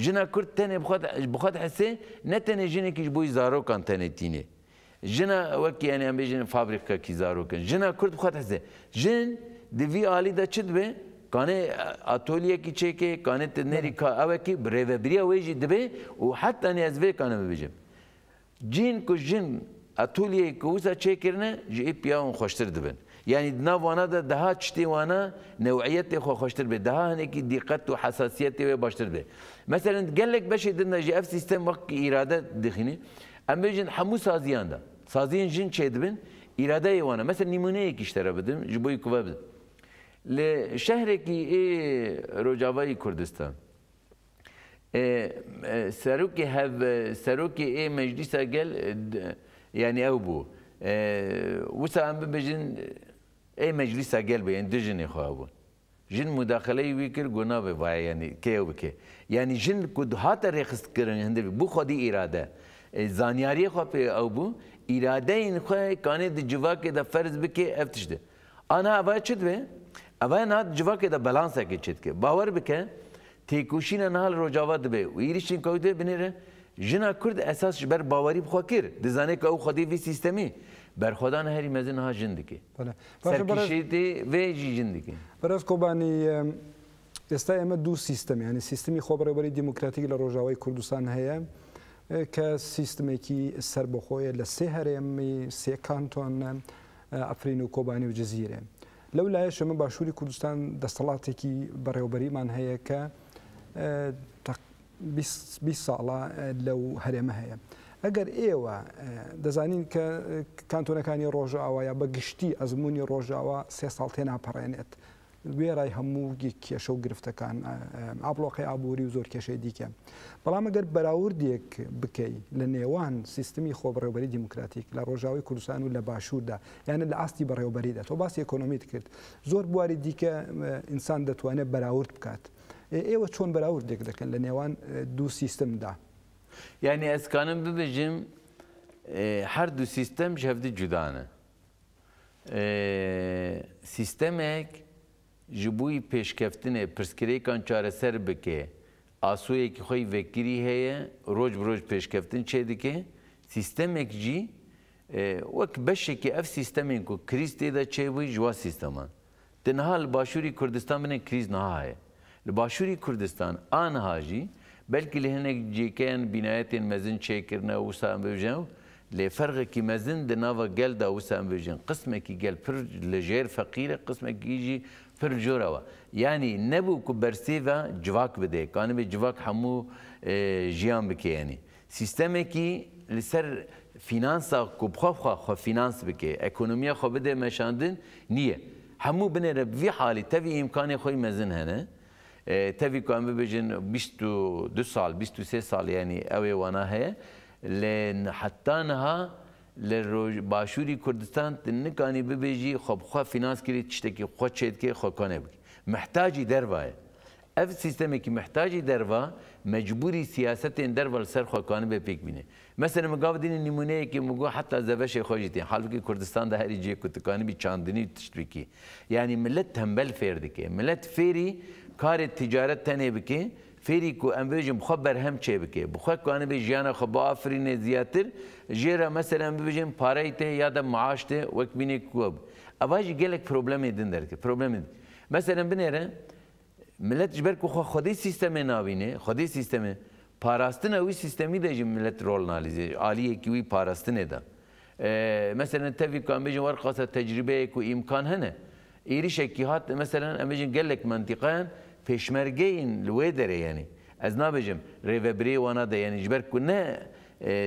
جنا كرت تاني بخد حسي نتني جنك جبوي زارو كان تاني تيني جنا وك يعني ام بيجن فابريكا كي زارو كان جنا كرت بخد حسي جن دي في علي دا تشدبه كان اتوليه كي تشيكي كانت تنري كا اوكي بريفبريا ويجي دبي وحتى اني ازبي كان بيجم جين كو جن اتوليه كوسا تشيكرنا جي بياون خوشتر دبن يعني نوانا ده daha çti wana nev'iyeti xoştur be daha hani ki dikkat ve hassasiyeti ve baştır be mesela gelek beş edin jf sistem vak irade dixini amejin hamu saziyanda saziyen jin çedbin irade wana mesela nimune ek işlere bedim jiboy kuva le şehreki Rojavay Kurdistan seruki hev seruki meclise gel yani ev bu وسا ام ببجن ای مجلس گل به این دژنی خوابون جن مداخله وی کر گناه به وای یعنی که بکه یعنی جن کد هات رخصت کردن هندی بو خودی اراده زانیاری خو په او بو اراده این خو کانه د جواک د فرض بکه افتشده انا اوا چد به اوا نه جواک د بالانس کې چد کې باور بکه تیکوشین نهال روجاوت به ویریشین کوده بنره جنا کرد اساس بر باوری بخوکر دزانه که او خودی وی سیستمی بر خدا نه هری مزن ها جندکی سرکشیتی و جی جندکی براز کوبانی استا اما دو سیستم یعنی سیستمی خبررسانی دموکراتیک لروجاوی کردستان هیا که سیستمی کی سر بخوی لسه هرمی سه کانتون افرین و کوبانی و جزیره لولا شما باشوری کردستان دستلاتی کی برابری من هیا که 20 ساڵە لەو هەرێمە هەیە ئەگەر ئێوە دەزانین کە کانتۆنەکانی ڕۆژاوا یا بە گشتی ئەزمموی ڕۆژاوا 3 ساڵ تێ ناپەڕێنێت وێرای هەموو کێشە و گرفتەکان ئابلۆقی ئابووری و زۆر کێشەی دیکە بەڵام ئەگەر بەراوردێک بکەی لە نێوان سیستمی خۆبڕێوەبەری دیموکراتیک لە ڕۆژاوی کوردستان و لە باشووردا یانە لە ئاستی بەڕێوەبەریدا تۆ باسی ئەکۆنۆمیت کرد زۆر بواری دیکە ئینسان دەتوانێت بەراورد بکات ئێوە چۆن بەراوردێک دەکەن لە نێوان دوو سیستمدا یعنی ئەسکانم ببێژم هەردوو سیستەم هەفدە جودانە سیستەمێک ji bûyî pêşkeftinê pirsgirêkan çareser bike asûyekî xwe vekirî heye roj bi roj pêşkeftin çê dike sîstemek jî wek beşekî ev sîstemên ku krîz tê de çêbûyî ji wa sîsteman di niha li başûrî Kurdistan bine krîz niha heye li başûrî Kurdistan aniha jî belkî li hinek cêkeyên bînayetên mezin çêkirine wisa em bêjin lê ferqekî mezin di nava gel da wisa em bêjin qismekî gel pir li jêr feqîr e qismekî jî pir jora yani nebû ku bersêva civak bide kanî vê civak hemû jiyan bike yani sîstemekî li ser finansa ku bixwe finans bike ekonomiya xwe bide meşandin niye hemû binêre vî halî tevî îmkanê xwe mezin hene tevî ku em bibêjin 22 sal 23 sal yani ew ê wana heye lê heta niha li başûrî Kurdistan nikanî bibêjî xwe bixwe finans kirî tiştekî xwe çêdike xwe kanê bike mihtacî derva ye ev sîstemekî mihtacî derva mecbûrî siyasetên derva li ser xwe kanîbe pêk bîne mesela min gav dînê nîmûneyekê min got heta zeveşê xwe jî tê halbuki Kurdistan da herî ciyê ku tu kanî bî çandinî tiştekî yani millet tembel fêr dike millet fêrî karê ticaret tenê bike fêrî ku em bêjin bixwe berhem çê bike bixwe kanî bê jiyana xwe biafirîne ziyadtir jêra mesela em bibêjin pareyê tê ya da maaş tê wek bînê ku eva jî gelek problemê din derke problemê din mesela binêre millet ji ber ku xwe xwedî sîstemê nabîne xwedî sîstemê parastina wî sîstemî de jî millet rol nalîze aliyekî wî parastinê de mesela tevî ku em bêjin werqasa tecrübeyek û îmkan hene êrişekî hat mesela em bêjin gelek mentiqeyan pêşmergeyên li wê derê yani ez nabêjim rêvebirê wana de yani ji ber ku ne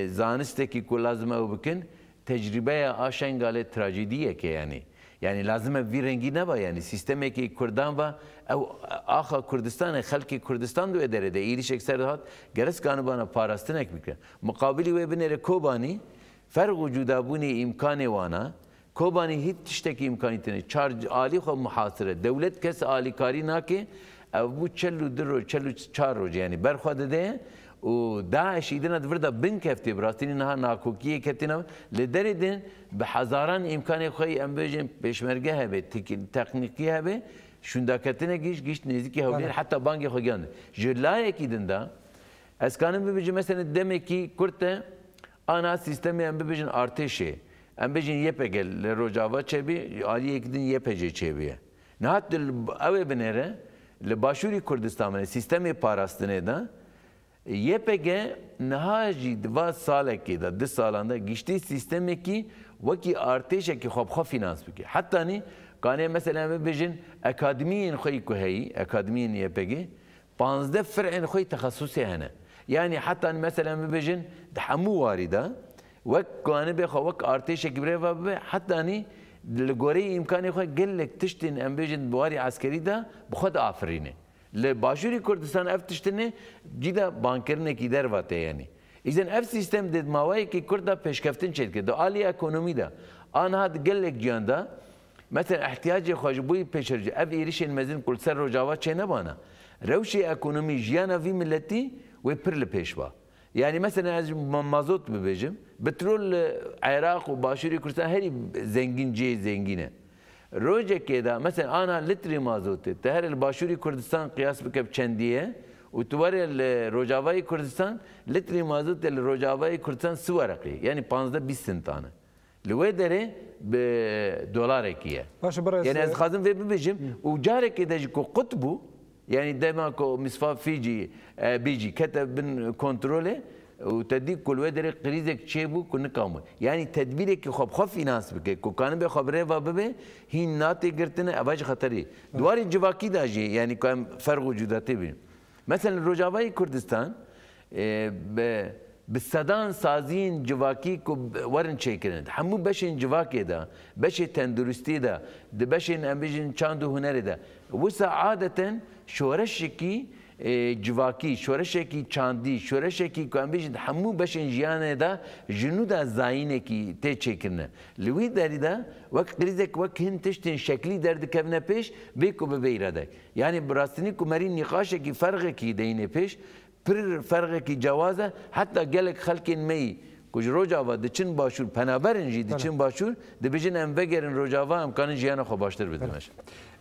zanistekî ku lazim ew bikin tecrübeya aşengalê trajîdiyeke yani yani lazim e vî rengî neba yani sîstemekî Kurdan va ew axa Kurdistanê xelkê Kurdistan di wê derê de êrişek ser hat gereskanî bana parastinek bike muqabilî wê binêre Kobanî ferq û cudabûnê îmkanê wana Kobanî hiç tiştekî îmkanî tune çar alî xwe muhasire dewlet kes alîkarî nake ev bû çel û dir roj çel û çar roj yani berxwe dide û Daeş îdina vir da bin keftê bi rastînî niha nakokiyê ketîne li derê din bi hezaran îmkanê xwe em bêjin pêşmerge hebe teknîkî hebe şundaketine giş nêzîkî hewlêr heta bangê xwe giyan ji layekî din da ez kanim bibêjim mesela demekî Kurd te ana sîstemê em bibêjin artêşê em bêjin YPG li Rojava çêbî aliyekî din YPG çêbî ye nihat ew ê binêre li başûrî Kurdistan me sîstemê parastinê de YPG niha jî diva salekê de di salan de giştî sîstemekî wekî artêşekî xwe bixwe finans bike hetanî kanê mesela em bibêjin akademiyên xwe ku heyî akademiyên YPG 15 firên xwe texesusê hene yani hetanî mesela em bibêjin di hemû warî de wek kanîbê xwe wek artêşekî birêva bibe hetanî li gorî îmkanê xwe gelek tiştên em bêjin bi warî eskerî de bi xwe diafirîne li başûrî Kurdistan ev tiştinê cîda bankirinekî derva tê yani îzin ev sîstem di mawayekî Kurd da pêşkeftin çêdike di alî ekonomî de aniha di gelek ciyan da مثلا احتیاج خواجبوی پیشرج اف ایریش المزین کل سر رجاوا چه نبانا روشی اکونومی جیانا وی ملتی و پر لپیشوا يعني مثلا از مازوت ببيجم بترول عراق وباشوري كردستان هري زنجين جي زنجينه روجه كده مثلا انا لتري مازوت تهر الباشوري كردستان قياس بكب چنديه وتواري الروجاواي كردستان لتري مازوت الروجاواي كردستان سوارقي يعني 15-20 سنتانه لوي دري بدولار كيه يعني از خازم في ببيجم وجارك كده جو قطبو يعني دائما مصفى فيجي بيجي كتب بن كنترولي وتديك كل ودري قريزك تشيبو كن كامل يعني تدبيرك خب خف ناس بك كو كان بخبره وببه هي ناتي قرتنا اباج خطري دواري جواكي داجي يعني كان فرق وجوداتي بين مثلا الرجاوي كردستان بالسدان سازين جواكي كو ورن شيكرن همو بشين جواكي دا بشي تندرستي دا بشين امبيجن چاندو هنر دا وسا عادة شورشكي جواكي شورشكي چاندي شورشكي كو امبيجن همو بشين جيانه دا جنو دا زاينه كي تي چيكرن لوي داري دا وقت قريزك وقت هن تشتين شكلي درد كبنا پیش بيكو ببيرا دا يعني براستني كو مرين نقاشه كي فرق كي دينه پیش پر فرقی کی جوازه حتی گلک خلکین می کج روجاوا دچن باشور پنابرن جی دچن باشور دبیجن ام بگرن روجاوا امکان جیان خو باشتر بدمش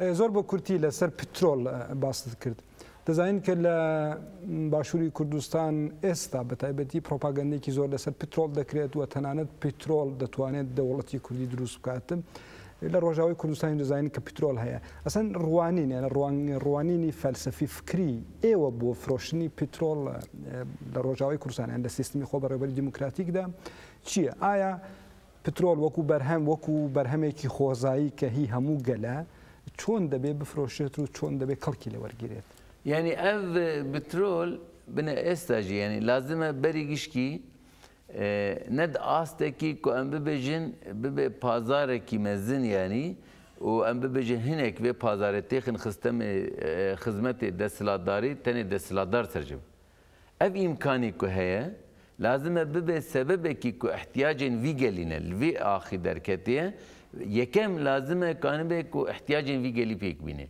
زور با کورتی لسر پترول باست کرد دزاین که باشوری کردستان استا بتایبتی پروپاگاندی کی زور لسر پترول دکرێت و تەنانەت پترول دەتوانێت دەوڵەتی کوردی دروست بکاتم لە ڕۆژاوی کوردستانی دەزانین کە پترۆل هەیە ئەسەن ڕوانین یانە ڕوانینی فەلسەفی فکری ئێوە بۆ فرۆشتنی پترۆل لە ڕۆژاوی کوردستان یان لە سیستمی خۆ بەڕێوەبەری دیموکراتیکدا چییە؟ ئایا پترۆل وەکو بەرهەمێکی خۆزایی کە هی هەموو گەلە چۆن دەبێ بفرۆشێت و چۆن دەبێ کەڵکی لەوەرگێت؟ يعني اف بترول بنا استاجي يعني لازم بري گشكي ند آستکی که ام ببیجن بب پازار کی مزن یعنی و ام ببیجن هنک و پازار تخن خدمت دستلاتداری تنی دستلاتدار سرجم. اف امکانی که هیا لازم بب سبب کی که احتیاجن وی گلینه وی آخی درکتیه یکم لازم کانه به که احتیاجن وی گلی پیک بینه.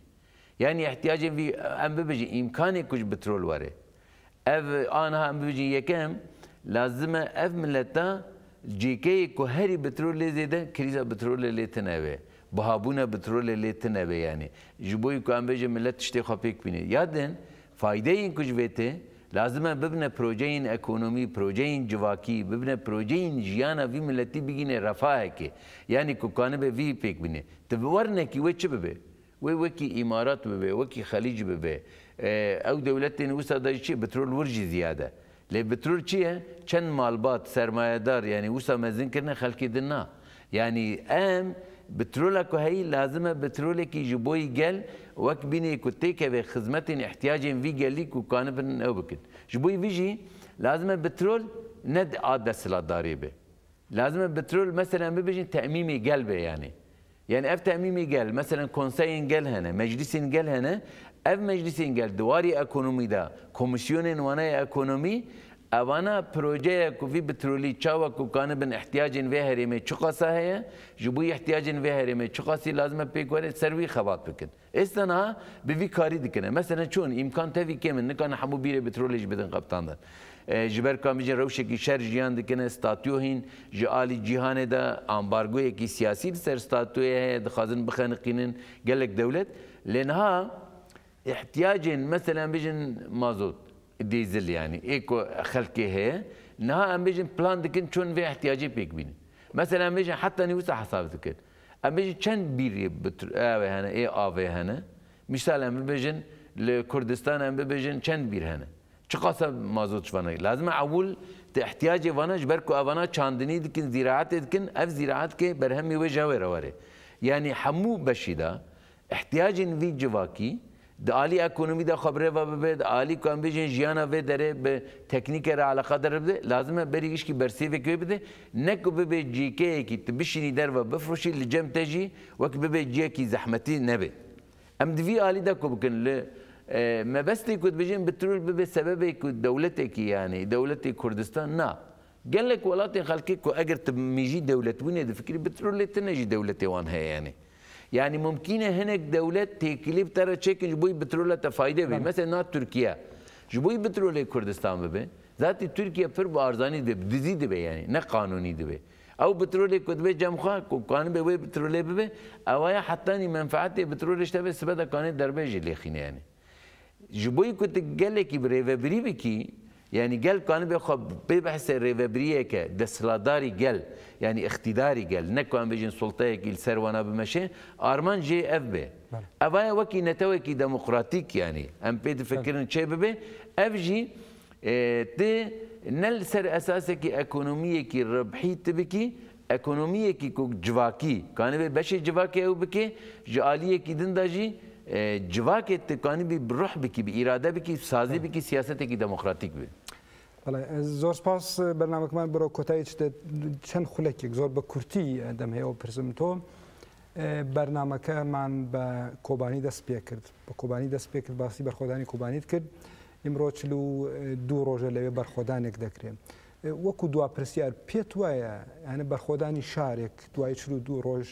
يعني احتیاجن وی ام ببیجن امکانی کج بترول واره. اف آنها ام ببیجن یکم لازم اف ملتا جيكي كو هري بترول زيده كريزا بترول اللي تنوي بهابونا بترول اللي تنوي يعني جبوي كو ام بيجي ملت تشتي خابيك بيني يادن فايدين كو جويته لازم ببنى بروجين اكونومي بروجين جواكي ببنى بروجين جيانا في ملتي بيجينا رفاهك يعني كو كان في بيك بيني تبورنا كي وچ ببه وكي امارات ببه وكي خليج ببه او دولتين وسا دايشي بترول ورجي زياده لی بترول چیه؟ چند مالبات سرمایه‌دار یعنی وسا مزین کردن خلقی دنا یعنی ام بترول کو هی لازمه بترول کی جبوی گل وقت بینی کو تیکه به خدمت احتیاجین وی گلی کو کانبن او بکن جبوی ویجی لازمه بترول ند عاد سلاداری به لازمه بترول مثلا ببیجین تأمیمی گل به يعني اف تأمیمی گل مثلا کنسین گل هنه مجلسین گل هنه اف مجلسین گل دواری اکونومی دا کمیسیونین وانای اکونومی اوانا پروژه کوفی بترولی چاوا کو کان بن احتیاجن و هرمه چقاسه هي جبوی احتیاجن و هرمه چقاسی لازمه پیگوره سروی خبات بکن استنا بوی کاری دکنه مثلا چون امکان توی کمن نکان حمو بیره بترولش بدن قبطاندن جبر کامیجن روشکی شر جیان دکنه استاتیو هین جالی جهان دا امبارگوی کی سیاسی سر استاتیو دخازن بخنقینن گلک دولت لانها احتياجين مثلا بيجن مازوت ديزل يعني ايكو خلقي هي انها ام بيجن بلان دكن شون في احتياجي بيك بين مثلا بيجن حتى نوسع حسابتك ام بيجن چند بيري هنا اي اوي هنا مثلا ام بيجن لكردستان ام بيجن چند بير هنا چقاسه مازوت شوانه لازم اول احتياجي وانا جبركو اوانا چاندني دكن زراعت دكن اف زراعت کے برهم وجهه رواره يعني حمو بشيدا احتياجين في جواكي دالی اکونومی دا خبره و به دالی کام بیشین جیانا و داره به تکنیک را علاقه داره بده لازمه بریگش کی برسی و کی بده نکو به جی کی کی تبشینی در و بفروشی لجم تجی وک به جی کی زحمتی نبه ام دوی آلی دا کو بکن ل ما بس تكون بيجين بترول بسبب دولتك کی يعني دولة كردستان نا قال لك ولاتي خلقك اجر تميجي دولة وين فكري بترول تنجي دولة وان هي يعني يعني ممكن هناك دولات تكليف ترى تشيكن جبوي بترول تفايدة بي مثلا نات تركيا جبوي بترول كردستان ببي ذات تركيا پر بارزاني دبي دزي دبي يعني نه قانوني دبي او بترول كدبي جمخا كان بي بترول ببي او حتى منفعتي بترول اشتبه سبدا كان دربه اللي خيني يعني جبوي كنت قال لك بريفبري بكي يعني قال كان بيخب بحث الريفبريه كدسلاداري قال يعني اقتداري قال نكون بيجن سلطه كي السروانا بمشي ارمان جي اف بي ابا وكي نتوكي ديمقراطيك يعني ام بيد فكرن شي بي اف جي تي نل سر اساسك ايكونوميه كي ربحي تبكي ايكونوميه كي جواكي كان بشي جواكي او بكي جاليه كي دنداجي جواکه تکانی بی بروح بکی بی اراده بکی سازی بکی سیاست کی دموکراتیک بی. بله زور سپاس برنامه کمان برای کتایی چند خلکی زور به کرتی دم هی و پرسم تو برنامه که من به کوبانی دست پی کرد به کوبانی دست پی کرد باسی برخودانی کوبانیت کرد امروز چلو دو روزه لبی برخودانی کد کریم وکو دو پرسیار پیت ویا یعنی برخودانی شارک دوای چلو دو روز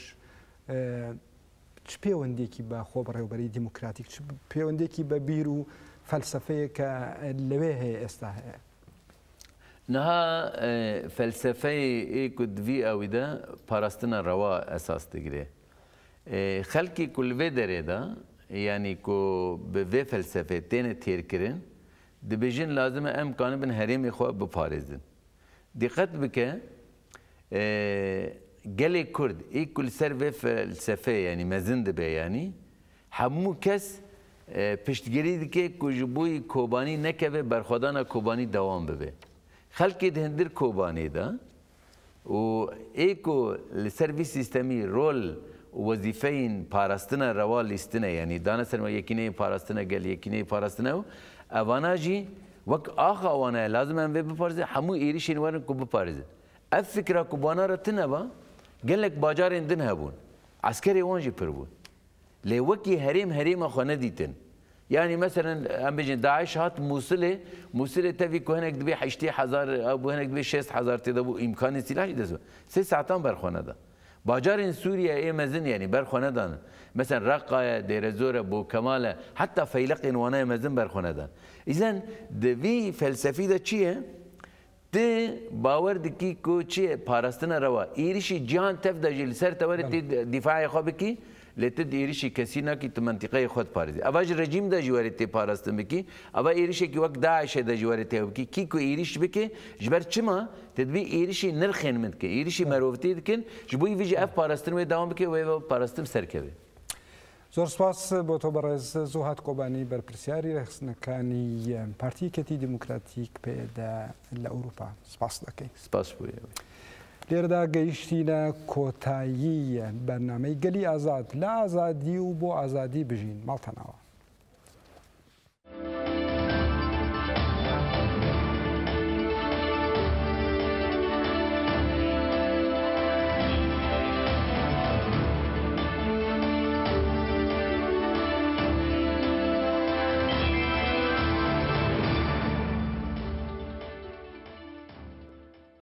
چ پەیوەندێکی بە خۆبڕێوەبەری دیموکراتیک چ پەیوەندێکی بە بیر و فەلسەفەیە کە لەوێ هەیە ئێستا هەیە نها فەلسەفەی کودوی ئەویدا پاراستنە ڕەوا ئەساس دەگرێ خەڵکی کولڤێ دەرێدا یعنی کو بە vê فەلسەفێ تێنە تێرکردن دەبێژن لازمە ئەم کانە بن هەرێمی خۆ بپارێزن دیقەت بکە gelê Kurd îkul ser vê felsefeyê yanî mezin dibe yanî hemû kes piştgirî dike ku ji bo kobanî nekeve berxwedana kobanî dewam bibe. Xelkê di hindir kobanê de û ê ku li ser vî sîstemî rol û wezîfeyên parastina rewa lîstine yanî dane ser me yekîneyê parastina gel yekîneyê parastina ew evana jî wek axa wana ye lazim em vê biparêze hemû êrişên werin ku biparêzin. Ev fikra ku bana re tineva gelek bacarên din hebûn askerê wan jî pir bûn lê wekî herêma xwe nedîtin yanî meselen em bêjin Daeş hat Musilê tevî ku hinek dibe 80,000 bu hinek dibe 60,000 tê de bû îmkanê sîlah jî dest sê saetan berxwe neda bacarên Sûriye ê mezin yanî berxwe nedanin mesela Raqqaya Dêrezorê Bo Kemalê heta feyleqên wana mezin berxwe nedan îzen di vî felsefî de çi ye Tê bawer dikî ku çi parastina rewa êrişî cihan tev de jî li ser te were tê dîfayê xwe bikî lê tu êrişî kesî nakî tu mentiqeyê xwe diparêzî eva ji rejîm de jî were tê parastin bikî eva êrişekî wek Daişê de jî were tê bikî kî ku êriş bike ji ber çima tu dibî êrişî nirxên min dike êrişî merovitî dikin ji bo wî jî ev parastin wê dewam bike wê parastin serkeve زۆر سپاس بۆ تۆ بەڕێز زوهات کۆبانی بەرپرسیاری ڕێخستنەکانی پارتیەکەتی دیموکراتیک پێدا لە ئەوروپا سپاس دەکەین سپاس بۆ لێرەدا گەیشتینە کۆتایی بەرنامەی گەلی ئازاد لە ئازادی و بۆ ئازادی بژین ماڵتەناوە